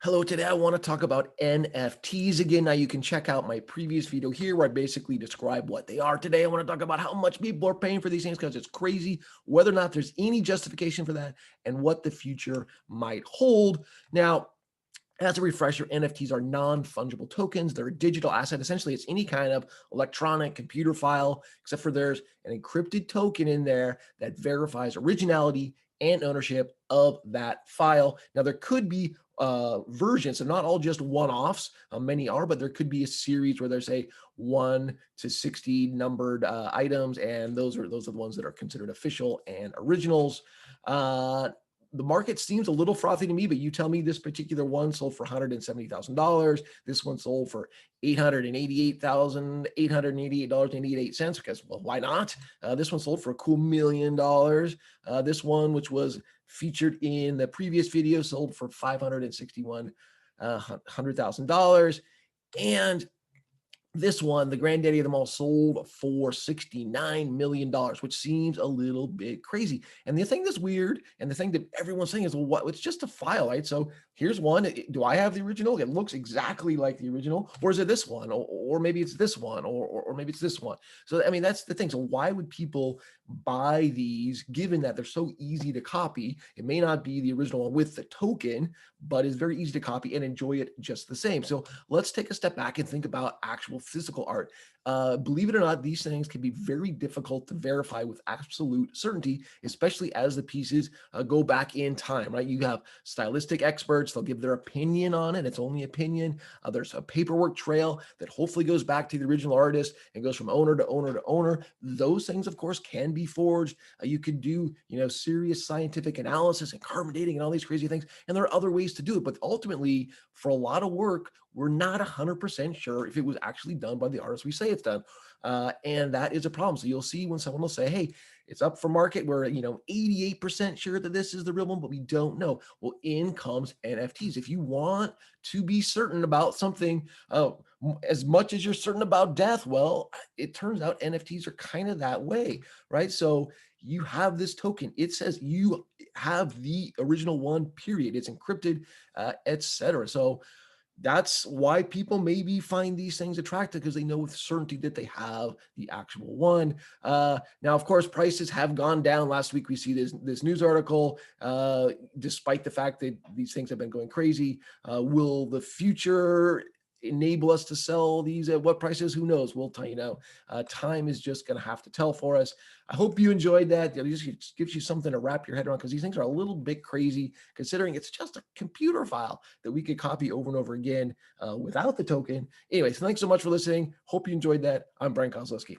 Hello, today I want to talk about NFTs again. Now you can check out my previous video here where I basically describe what they are. Today I want to talk about how much people are paying for these things because it's crazy, whether or not there's any justification for that, and what the future might hold. Now, as a refresher, NFTs are non-fungible tokens. They're a digital asset. Essentially, it's any kind of electronic computer file, except for there's an encrypted token in there that verifies originality and ownership of that file. Now, there could be versions, so not all just one-offs. Many are, but there could be a series where there's a 1 to 60 numbered items, and those are the ones that are considered official and originals. Uh, the market seems a little frothy to me, but you tell me this particular one sold for $170,000. This one sold for $888,888.88 because, well, why not? This one sold for a cool $1 million. This one, which was featured in the previous video, sold for $561,000. And this one, the granddaddy of them all, sold for $69 million, which seems a little bit crazy. And the thing that's weird, and the thing that everyone's saying is, well, what? It's just a file, right? So here's one. Do I have the original? It looks exactly like the original, or is it this one, or maybe it's this one, or maybe it's this one. So I mean, that's the thing. So why would people buy these, given that they're so easy to copy? It may not be the original one with the token, but it's very easy to copy and enjoy it just the same. So let's take a step back and think about actual physical art. Believe it or not, these things can be very difficult to verify with absolute certainty, especially as the pieces go back in time, right? You have stylistic experts, they'll give their opinion on it. It's only opinion. There's a paperwork trail that hopefully goes back to the original artist and goes from owner to owner to owner. Those things, of course, can be forged. You could do, serious scientific analysis and carbon dating and all these crazy things. And there are other ways to do it. But ultimately, for a lot of work, we're not 100% sure if it was actually done by the artist we say it's done. And that is a problem. So you'll see when someone will say, hey, it's up for market. We're, 88% sure that this is the real one, but we don't know. Well, in comes NFTs. If you want to be certain about something as much as you're certain about death, well, it turns out NFTs are kind of that way, right? So you have this token. It says you have the original one, period. It's encrypted, etc. So that's why people maybe find these things attractive, because they know with certainty that they have the actual one. Now, of course, prices have gone down. Last week, we see this news article, despite the fact that these things have been going crazy. Will the future enable us to sell these at what prices? Who knows? We'll tell you now. Time is just going to have to tell for us. I hope you enjoyed that. It just gives you something to wrap your head around, because these things are a little bit crazy considering it's just a computer file that we could copy over and over again without the token. Anyway, so thanks so much for listening. Hope you enjoyed that. I'm Brian Kozlowski.